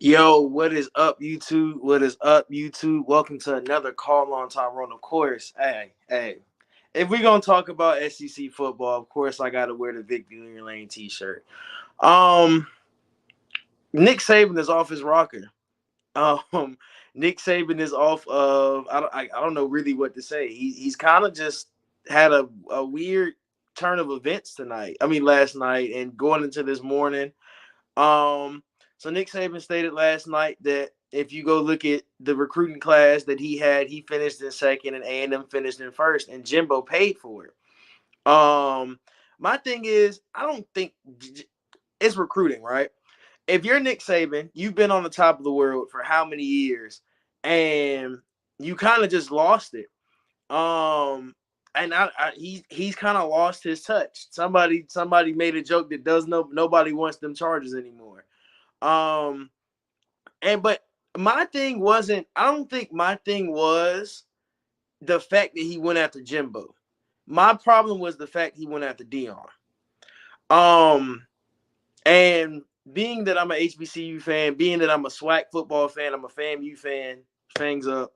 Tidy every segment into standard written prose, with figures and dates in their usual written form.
Yo, what is up, YouTube? What is up, YouTube? Welcome to another call on Tyrone. Of course, hey. If we're gonna talk about SEC football, of course I gotta wear the Victory Lane t-shirt. Um, Nick Saban is off his rocker. Um, Nick Saban is off of I don't know really what to say. He's kind of just had a weird turn of events tonight. I mean last night and going into this morning. Um, so Nick Saban stated last night that if you go look at the recruiting class that he had, he finished in second and A&M finished in first, and Jimbo paid for it. Um, my thing is, I don't think it's recruiting, right? If you're Nick Saban, you've been on the top of the world for how many years, and you kind of just lost it. Um, and he's kind of lost his touch. Somebody made a joke that nobody wants them Chargers anymore. Um, but my thing wasn't. I don't think my thing was the fact that he went after Jimbo. My problem was the fact he went after Dion. Um, and being that I'm a HBCU fan, being that I'm a SWAC football fan, I'm a FAMU fan. Fangs up.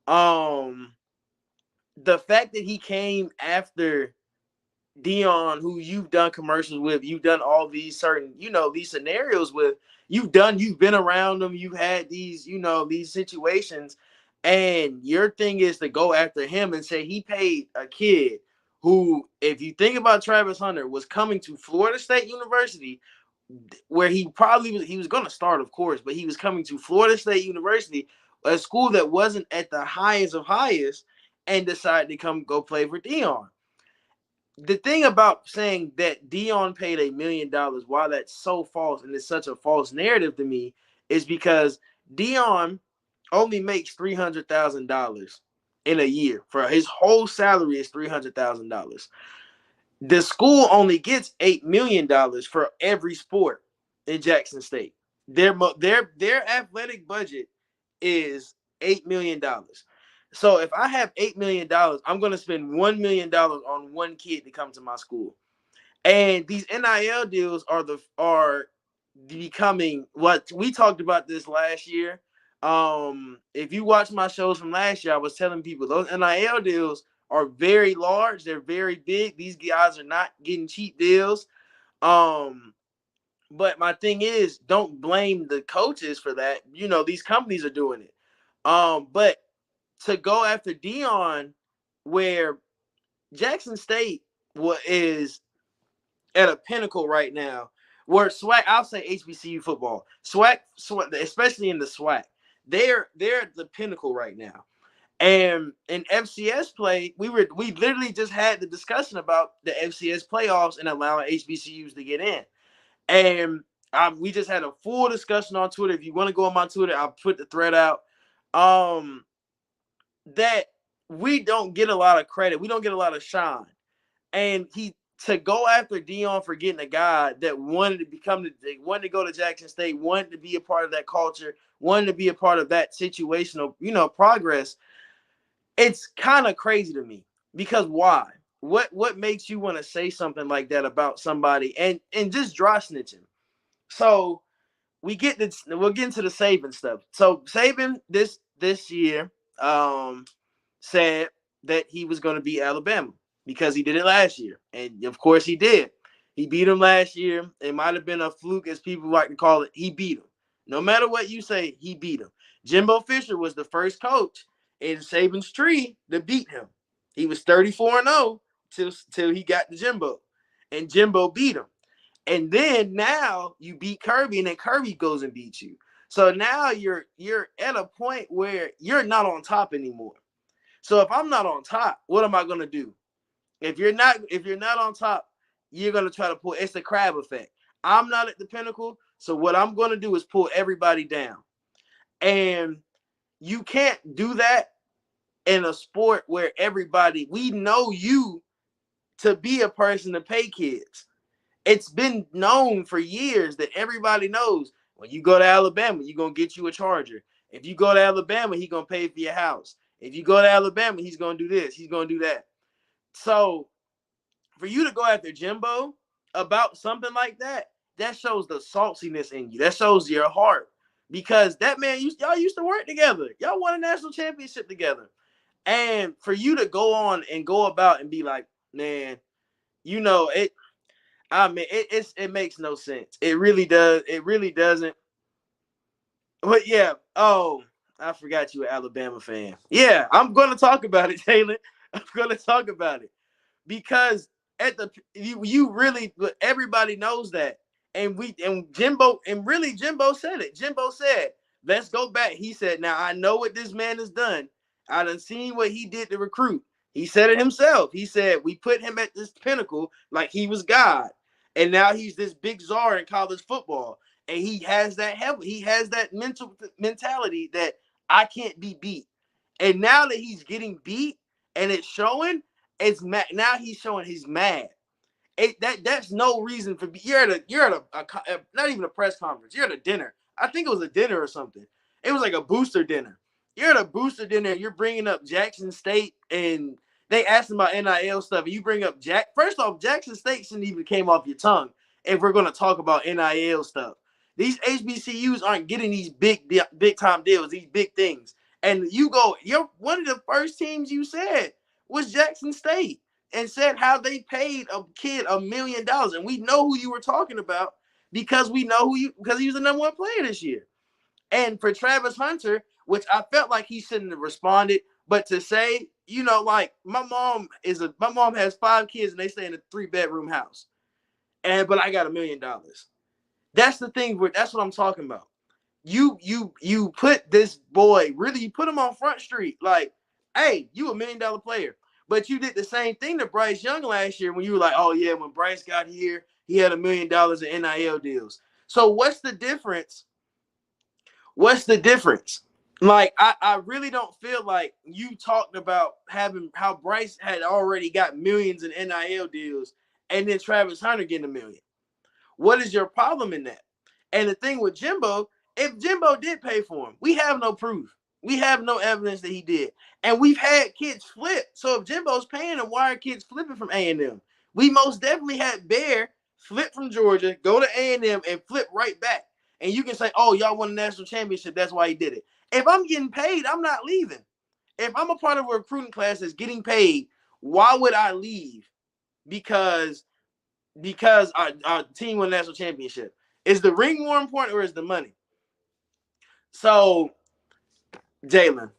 Um, the fact that he came after Dion, who you've done commercials with, you've done all these certain, these scenarios with, you've been around them, you've had these, these situations, and your thing is to go after him and say he paid a kid who, if you think about Travis Hunter, was coming to Florida State University, where he was going to start, of course, but he was coming to Florida State University, a school that wasn't at the highest of highest, and decided to come go play for Dion. The thing about saying that Dion paid $1 million, why that's so false and it's such a false narrative to me, is because Dion only makes $300,000 in a year. For his whole salary is $300,000. The school only gets $8 million for every sport in Jackson State. Their athletic budget is $8 million. So if I have $8 million, I'm going to spend $1 million on one kid to come to my school. And these NIL deals are becoming what we talked about this last year. If you watch my shows from last year, I was telling people those NIL deals are very large. They're very big. These guys are not getting cheap deals. But my thing is, don't blame the coaches for that. These companies are doing it. But to go after Dion, where Jackson State is at a pinnacle right now, where SWAC, I'll say HBCU football, SWAC, especially in the SWAC, they're at the pinnacle right now. And in FCS play, we literally just had the discussion about the FCS playoffs and allowing HBCUs to get in. And we just had a full discussion on Twitter. If you want to go on my Twitter, I'll put the thread out. That we don't get a lot of credit. We don't get a lot of shine. And to go after Dion for getting a guy that wanted to go to Jackson State, wanted to be a part of that culture, wanted to be a part of that situational, progress. It's kind of crazy to me, because why? What makes you want to say something like that about somebody and just dry snitching? So we'll get into the Saban stuff. So Saban this year said that he was going to beat Alabama because he did it last year, and of course he did. He beat them last year. It might have been a fluke, as people like to call it. He beat them. No matter what you say, he beat him. Jimbo Fisher was the first coach in Saban's tree to beat him. He was 34-0 till he got to Jimbo, and Jimbo beat him. And then now you beat Kirby, and then Kirby goes and beats you. So now you're at a point where you're not on top anymore. So if I'm not on top, what am I gonna do? If you're not on top, you're gonna try to pull. It's the crab effect. I'm not at the pinnacle, so what I'm gonna do is pull everybody down. And you can't do that in a sport where we know you to be a person to pay kids. It's been known for years that everybody knows when you go to Alabama, you're going to get you a Charger. If you go to Alabama, he's going to pay for your house. If you go to Alabama, he's going to do this. He's going to do that. So for you to go after Jimbo about something like that, that shows the saltiness in you. That shows your heart. because that man y'all used to work together. Y'all won a national championship together. And for you to go on and go about and be like, man, it. I mean, it makes no sense. It really does. It really doesn't. But yeah. Oh, I forgot you were an Alabama fan. Yeah, I'm going to talk about it, Jalen. I'm going to talk about it because you really, everybody knows that, and Jimbo said it. Jimbo said, let's go back. He said, now I know what this man has done. I done seen what he did to recruit. He said it himself. He said we put him at this pinnacle like he was God, and now he's this big czar in college football, and he has that mentality that I can't be beat. And now that he's getting beat and it's showing, now he's showing he's mad. That's no reason for you're at a not even a press conference. You're at a dinner. I think it was a dinner or something. It was like a booster dinner. You're at a booster dinner. You're bringing up Jackson State, and they asked about NIL stuff. And you bring up First off, Jackson State shouldn't even came off your tongue if we're going to talk about NIL stuff. These HBCUs aren't getting these big time deals, these big things. And you're one of the first teams you said was Jackson State and said how they paid a kid $1 million. And we know who you were talking about because because he was the number one player this year. And for Travis Hunter, which I felt like he shouldn't have responded, but to say, like my mom has 5 kids and they stay in a 3-bedroom house. But I got $1 million. That's the thing that's what I'm talking about. You put this boy, really, you put him on Front Street, like, hey, you $1 million player. But you did the same thing to Bryce Young last year when you were like, oh yeah, when Bryce got here, he had $1 million in NIL deals. So what's the difference? What's the difference? Like, I really don't feel like you talked about how Bryce had already got millions in NIL deals and then Travis Hunter getting $1 million. What is your problem in that? And the thing with Jimbo, if Jimbo did pay for him, we have no proof. We have no evidence that he did. And we've had kids flip. So if Jimbo's paying them, why are kids flipping from A&M? We most definitely had Bear flip from Georgia, go to A&M, and flip right back. And you can say, oh, y'all won a national championship. That's why he did it. If I'm getting paid, I'm not leaving. If I'm a part of a recruiting class that's getting paid, why would I leave? Because our team won a national championship. Is the ring more important or is the money? So, Jalen,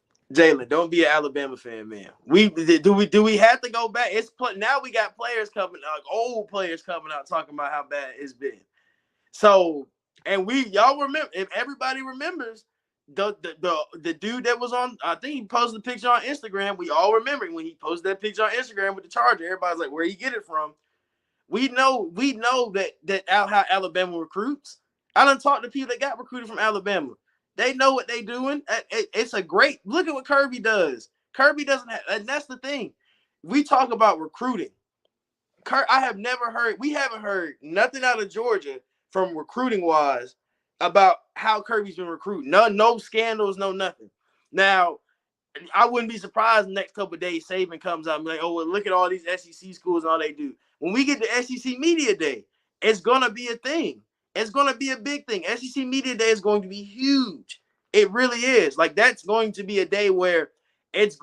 don't be an Alabama fan, man. Do we have to go back? Now we got players coming, old players coming out talking about how bad it's been. So, and y'all remember, if everybody remembers, the dude that was on, I think he posted a picture on Instagram. We all remember when he posted that picture on Instagram with the Charger. Everybody's like, where you get it from? We know that how Alabama recruits. I done talked to people that got recruited from Alabama. They know what they doing. It's a great look at what Kirby does. Kirby doesn't have, and that's the thing. We talk about recruiting. We haven't heard nothing out of Georgia from recruiting wise about how Kirby's been recruiting. No scandals, no nothing. Now, I wouldn't be surprised the next couple of days Saban comes out and be like, oh, well, look at all these SEC schools and all they do. When we get to SEC Media Day, it's going to be a thing. It's going to be a big thing. SEC Media Day is going to be huge. It really is. Like, that's going to be a day where it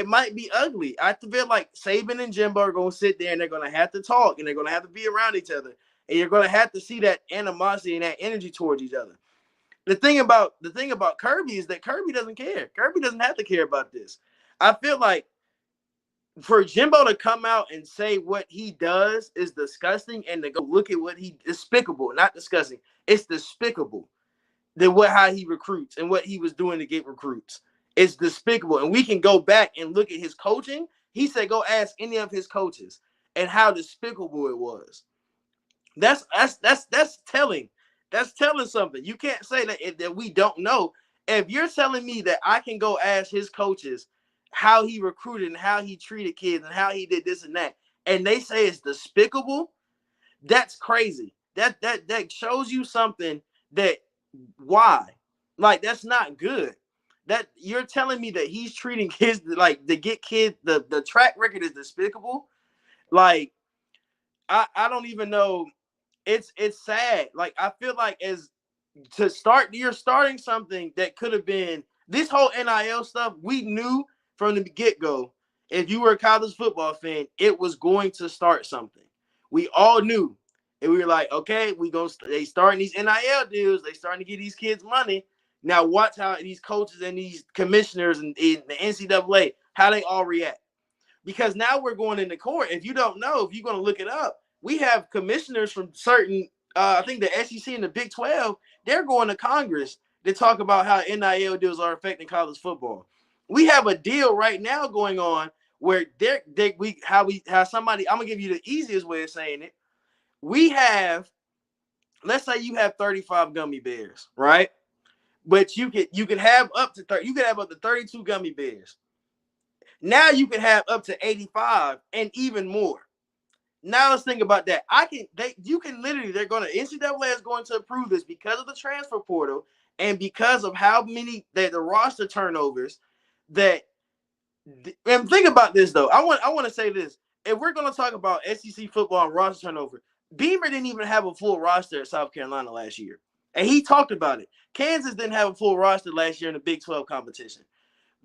might be ugly. I feel like Saban and Jimbo are going to sit there and they're going to have to talk and they're going to have to be around each other. And you're going to have to see that animosity and that energy towards each other. The thing about Kirby is that Kirby doesn't care. Kirby doesn't have to care about this. I feel like for Jimbo to come out and say what he does is disgusting, and to go look at what despicable, not disgusting. It's despicable how he recruits and what he was doing to get recruits. It's despicable, and we can go back and look at his coaching. He said, go ask any of his coaches and how despicable it was. That's telling. That's telling something. You can't say that we don't know. If you're telling me that I can go ask his coaches how he recruited and how he treated kids and how he did this and that, and they say it's despicable, that's crazy. That shows you something that why? Like, that's not good. That you're telling me that he's treating kids like to get kids, the track record is despicable. Like, I don't even know. It's sad. Like, I feel like as you're starting something that could have been this whole NIL stuff. We knew from the get-go, if you were a college football fan, it was going to start something. We all knew. And we were like, okay, they starting these NIL deals, they starting to get these kids money. Now watch how these coaches and these commissioners and the NCAA, how they all react. Because now we're going into court. If you don't know, if you're going to look it up, we have commissioners from certain, I think the SEC and the Big 12, they're going to Congress to talk about how NIL deals are affecting college football. We have a deal right now going on where somebody, I'm gonna give you the easiest way of saying it. We have, let's say you have 35 gummy bears, right? But you could have up to 30, you could have up to 32 gummy bears. Now you can have up to 85 and even more. Now let's think about that. NCAA is going to approve this because of the transfer portal and because of how many the roster turnovers and think about this though. I want to say this. If we're going to talk about SEC football and roster turnover, Beamer didn't even have a full roster at South Carolina last year. And he talked about it. Kansas didn't have a full roster last year in the Big 12 competition.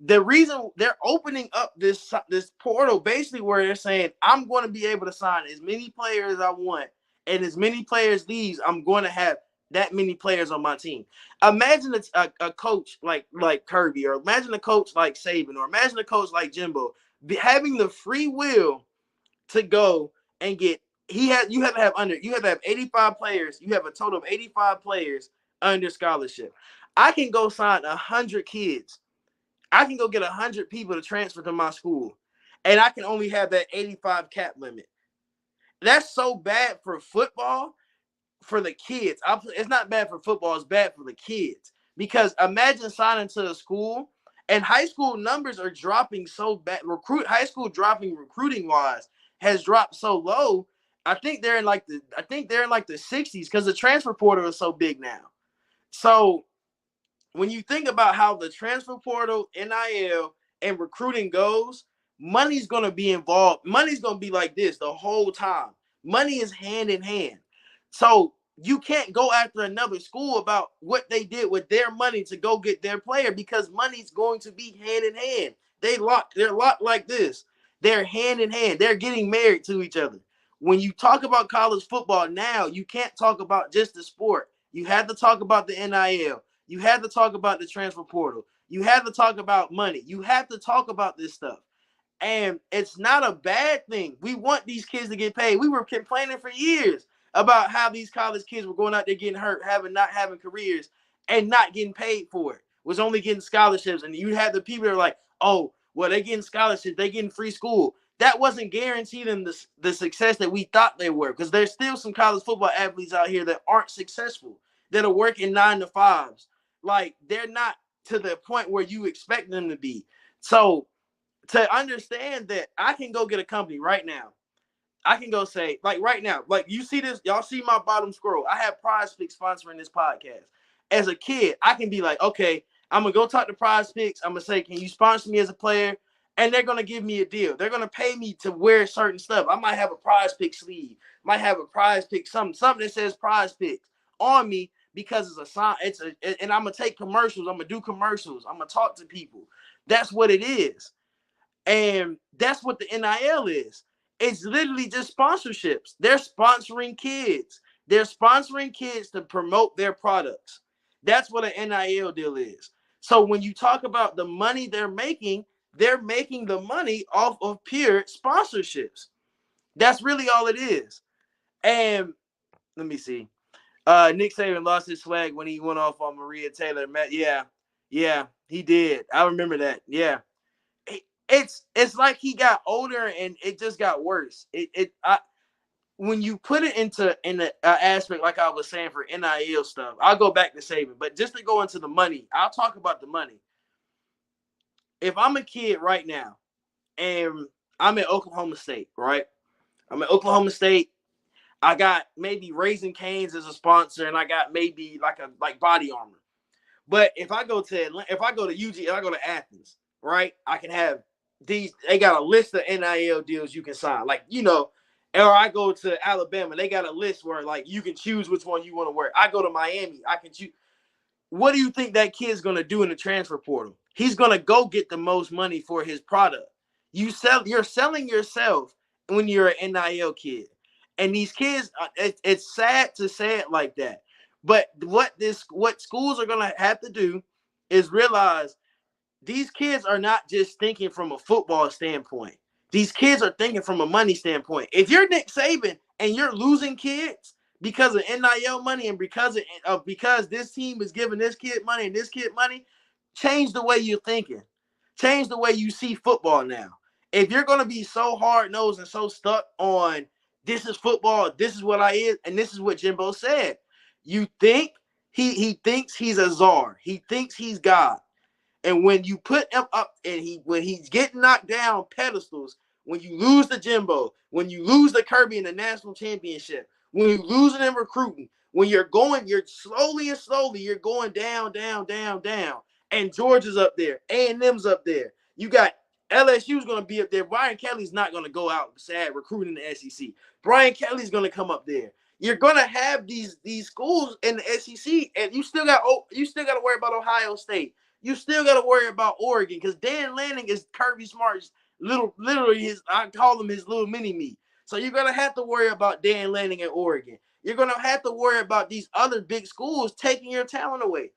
The reason they're opening up this portal basically where they're saying, I'm going to be able to sign as many players as I want, and as many players these, I'm going to have that many players on my team. Imagine a coach like Kirby, or imagine a coach like Saban, or imagine a coach like Jimbo having the free will to go and get. You have to have 85 players. You have a total of 85 players under scholarship. I can go sign 100 kids. I can go get 100 people to transfer to my school, and I can only have that 85 cap limit. That's so bad for football, for the kids. It's not bad for football. It's bad for the kids. Because imagine signing to a school, and high school numbers are dropping so bad. High school dropping recruiting wise has dropped so low. I think they're in like the 60s because the transfer portal is so big now. So when you think about how the transfer portal, NIL, and recruiting goes, money's going to be involved. Money's going to be like this the whole time. Money is hand in hand. So you can't go after another school about what they did with their money to go get their player, because money's going to be hand in hand. They're locked like this. They're hand in hand. They're getting married to each other. When you talk about college football now, you can't talk about just the sport. You have to talk about the NIL. You have to talk about the transfer portal. You have to talk about money. You have to talk about this stuff. And it's not a bad thing. We want these kids to get paid. We were complaining for years about how these college kids were going out there getting hurt, not having careers, and not getting paid for it. Was only getting scholarships. And you had the people that are like, oh, well, they're getting scholarships. They're getting free school. That wasn't guaranteeing the success that we thought they were, because there's still some college football athletes out here that aren't successful, that are working 9 to 5s. Like, they're not to the point where you expect them to be. So to understand that I can go get a company right now. I can go say, like right now, like you see this, y'all see my bottom scroll. I have Prize Picks sponsoring this podcast. As a kid, I can be like, okay, I'm going to go talk to Prize Picks. I'm going to say, can you sponsor me as a player? And they're going to give me a deal. They're going to pay me to wear certain stuff. I might have a Prize Pick sleeve, might have a Prize Pick, something that says Prize Picks on me, because it's a sign. And I'm going to take commercials. I'm going to do commercials. I'm going to talk to people. That's what it is. And that's what the NIL is. It's literally just sponsorships. They're sponsoring kids. They're sponsoring kids to promote their products. That's what an NIL deal is. So when you talk about the money they're making the money off of pure sponsorships. That's really all it is. And let me see. Nick Saban lost his swag when he went off on Maria Taylor. Yeah, he did. I remember that. Yeah. It's like he got older and it just got worse. When you put it in the aspect, like I was saying, for NIL stuff, I'll go back to Saban. But just to go into the money, I'll talk about the money. If I'm a kid right now and I'm at Oklahoma State, right? I'm at Oklahoma State. I got maybe Raising Cane's as a sponsor, and I got maybe like Body Armor. But if I go to Atlanta, if I go to UG, if I go to Athens, right? I can have these. They got a list of NIL deals you can sign, like, you know. Or I go to Alabama, they got a list where like you can choose which one you want to wear. I go to Miami, I can choose. what do you think that kid's going to do in the transfer portal? He's going to go get the most money for his product. You're selling yourself when you're an NIL kid. And these kids, it's sad to say it like that. But what schools are going to have to do is realize these kids are not just thinking from a football standpoint. These kids are thinking from a money standpoint. If you're Nick Saban and you're losing kids because of NIL money and because this team is giving this kid money and this kid money, change the way you're thinking. Change the way you see football now. If you're going to be so hard-nosed and so stuck on this is football, this is what I is, and this is what Jimbo said. You think he thinks he's a czar. He thinks he's God. And when you put him up and when he's getting knocked down pedestals, when you lose the Jimbo, when you lose the Kirby in the national championship, when you're losing in recruiting, when you're slowly, you're going down, down, down, down. And Georgia's up there. A&M's up there. You got LSU's going to be up there. Brian Kelly's not going to go out sad recruiting the SEC. Brian Kelly's going to come up there. You're going to have these schools in the SEC, and you still got to worry about Ohio State. You still got to worry about Oregon because Dan Lanning is Kirby Smart's I call him his little mini-me. So you're going to have to worry about Dan Lanning at Oregon. You're going to have to worry about these other big schools taking your talent away.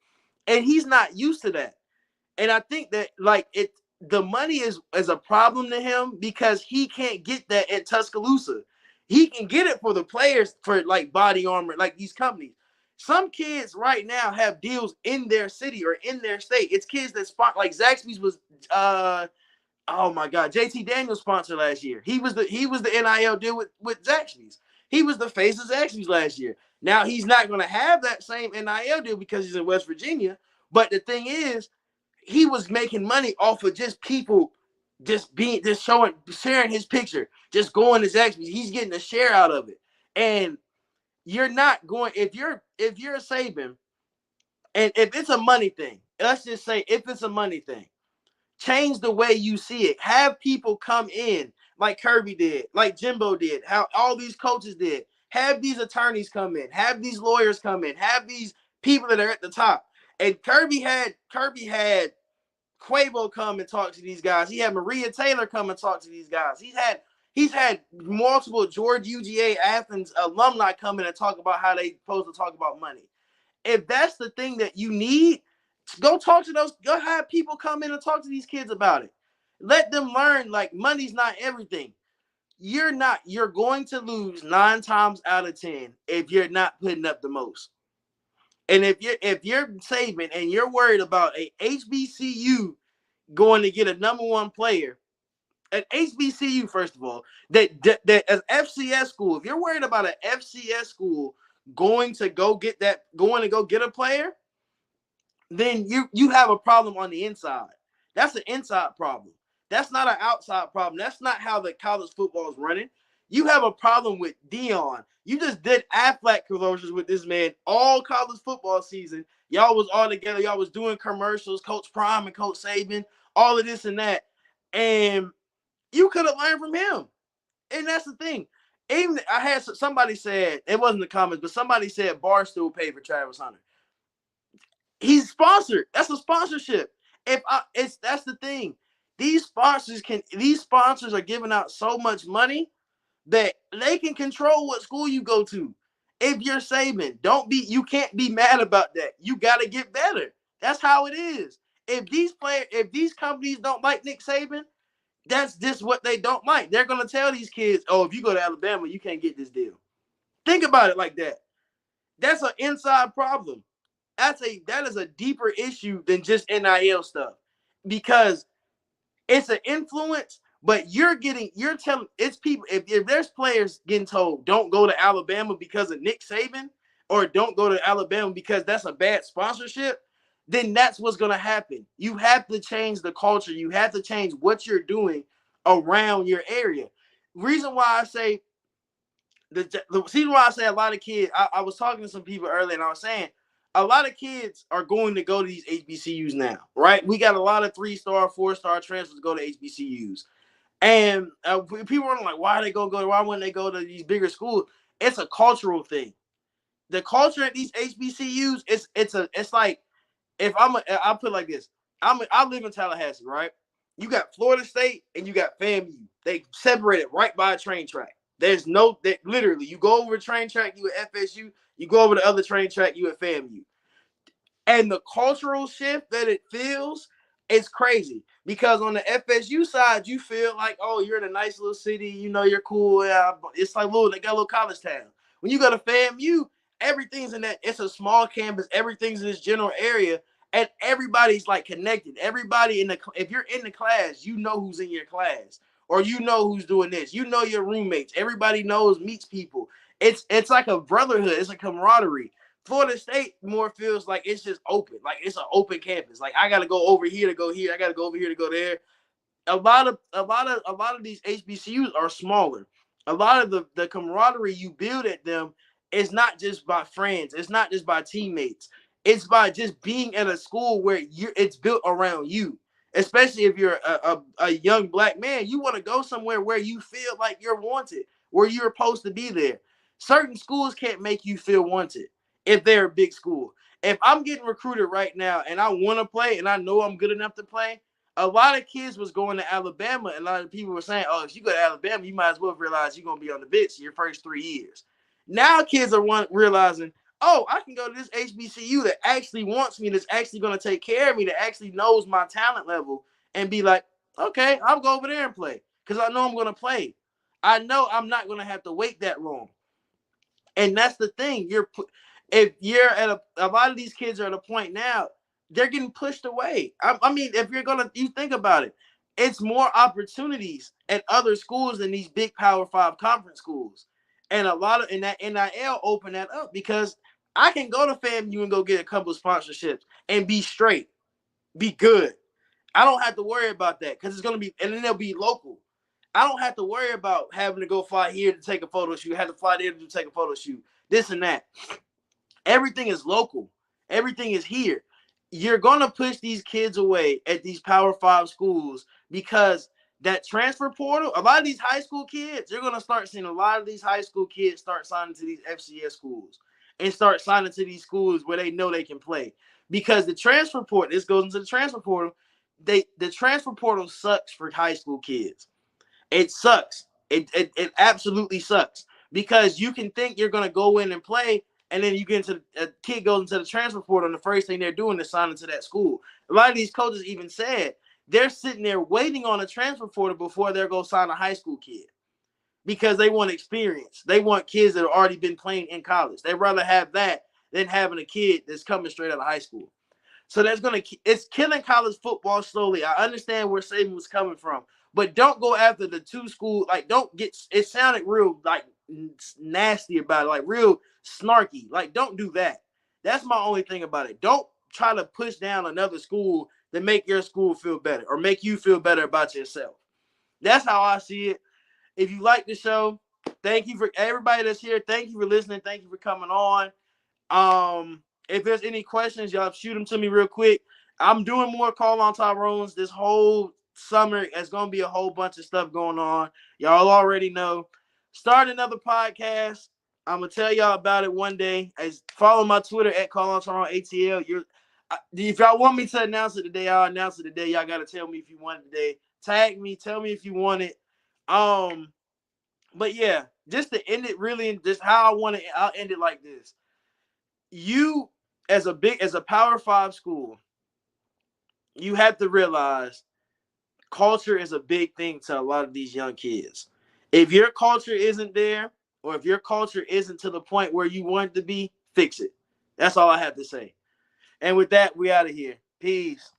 And he's not used to that. And I think that the money is a problem to him because he can't get that at Tuscaloosa. He can get it for the players for like Body Armor, like these companies. Some kids right now have deals in their city or in their state. It's kids that spot like Zaxby's was oh my God, JT Daniels sponsor last year. He was the NIL deal with Zaxby's. He was the face of Zaxby's last year. Now he's not going to have that same NIL deal because he's in West Virginia. But the thing is, he was making money off of just people sharing his picture, just going to Zaxby's. He's getting a share out of it. And you're not going if you're a Saban, and if it's a money thing, let's just say if it's a money thing, change the way you see it. Have people come in like Kirby did, like Jimbo did, how all these coaches did. Have these attorneys come in, have these lawyers come in, have these people that are at the top. And Kirby had Quavo come and talk to these guys. He had Maria Taylor come and talk to these guys. He's had multiple George UGA Athens alumni come in and talk about how they supposed to talk about money. If that's the thing that you need, go talk to go have people come in and talk to these kids about it. Let them learn like money's not everything. You're going to lose 9 times out of 10 if you're not putting up the most. And if you're Saban and you're worried about a HBCU going to get a number 1 player, an HBCU, first of all, that as FCS school, if you're worried about an FCS school going to go get a player, then you have a problem on the inside. That's an inside problem. That's not an outside problem. That's not how the college football is running. You have a problem with Dion. You just did Aflac commercials with this man all college football season. Y'all was all together. Y'all was doing commercials, Coach Prime and Coach Saban, all of this and that. And you could have learned from him. And that's the thing. Even I had somebody said, it wasn't the comments, but somebody said Barstool paid for Travis Hunter. He's sponsored. That's a sponsorship. That's the thing. These sponsors are giving out so much money that they can control what school you go to. If you're Saban, you can't be mad about that. You got to get better. That's how it is. If these companies don't like Nick Saban, that's just what they don't like. They're going to tell these kids, oh, if you go to Alabama, you can't get this deal. Think about it like that. That's an inside problem. That is a deeper issue than just NIL stuff, because it's an influence, but you're telling it's people. If there's players getting told don't go to Alabama because of Nick Saban, or don't go to Alabama because that's a bad sponsorship, then that's what's going to happen. You have to change the culture. You have to change what you're doing around your area. Reason why I say the reason why I say a lot of kids. I was talking to some people earlier, and I was saying a lot of kids are going to go to these HBCUs now, right? We got a lot of 3-star, 4-star transfers go to HBCUs. And people are like, why are they going to go? Why wouldn't they go to these bigger schools? It's a cultural thing. The culture at these HBCUs, it's like I'll put it like this. I live in Tallahassee, right? You got Florida State and you got FAMU. They separated right by a train track. There's no that literally you go over a train track, you at FSU, you go over the other train track, you at FAMU. And the cultural shift that it feels is crazy because on the FSU side, you feel like, oh, you're in a nice little city, you know, you're cool. Yeah, it's like they got a little college town. When you go to FAMU, everything's in that. It's a small campus. Everything's in this general area, and everybody's like connected. Everybody if you're in the class, you know who's in your class, or you know who's doing this. You know your roommates. Everybody meets people. It's like a brotherhood. It's a camaraderie. Florida State more feels like it's just open, like it's an open campus. Like I got to go over here to go here, I got to go over here to go there. A lot of these HBCUs are smaller. A lot of the camaraderie you build at them is not just by friends, it's not just by teammates. It's by just being at a school where it's built around you. Especially if you're a young black man, you want to go somewhere where you feel like you're wanted, where you're supposed to be there. Certain schools can't make you feel wanted if they're a big school. If I'm getting recruited right now and I want to play and I know I'm good enough to play, a lot of kids was going to Alabama, and a lot of people were saying, oh, if you go to Alabama, you might as well realize you're going to be on the bench your first 3 years. Now kids are realizing, oh, I can go to this HBCU that actually wants me, that's actually going to take care of me, that actually knows my talent level, and be like, okay, I'll go over there and play because I know I'm going to play. I know I'm not going to have to wait that long. And that's the thing. If you're at a lot of these kids are at a point now, they're getting pushed away. I mean, if you think about it, it's more opportunities at other schools than these big Power 5 conference schools. And a lot of in that NIL open that up because I can go to FAMU and go get a couple of sponsorships and be straight, be good. I don't have to worry about that because it's going to be, and then they'll be local. I don't have to worry about having to go fly here to take a photo shoot, have to fly there to take a photo shoot, this and that. Everything is local. Everything is here. You're going to push these kids away at these Power 5 schools because that transfer portal, a lot of these high school kids, you're going to start seeing a lot of these high school kids start signing to these FCS schools and start signing to these schools where they know they can play. Because the transfer portal, this goes into the transfer portal, the transfer portal sucks for high school kids. It sucks. It absolutely sucks because you can think you're going to go in and play, and then you get into a kid goes into the transfer portal, and the first thing they're doing is signing to that school. A lot of these coaches even said they're sitting there waiting on a transfer portal before they're going to sign a high school kid because they want experience. They want kids that have already been playing in college. They'd rather have that than having a kid that's coming straight out of high school. So it's killing college football slowly. I understand where Saban was coming from, but don't go after the two school. Like, don't get. It sounded real like nasty about it, like real snarky. Like, don't do that. That's my only thing about it. Don't try to push down another school to make your school feel better or make you feel better about yourself. That's how I see it. If you like the show, thank you for everybody that's here. Thank you for listening. Thank you for coming on. If there's any questions, y'all shoot them to me real quick. I'm doing more Call on Tyrone's this whole summer. There's going to be a whole bunch of stuff going on. Y'all already know. Start another podcast. I'm going to tell y'all about it one day. Follow my Twitter at Call on Tyrone ATL. If y'all want me to announce it today, I'll announce it today. Y'all got to tell me if you want it today. Tag me. Tell me if you want it. But yeah, just to end it really, just how I want it, I'll end it like this. You, as a Power 5 school, you have to realize culture is a big thing to a lot of these young kids. If your culture isn't there, or if your culture isn't to the point where you want it to be, fix it. That's all I have to say. And with that, we out of here. Peace.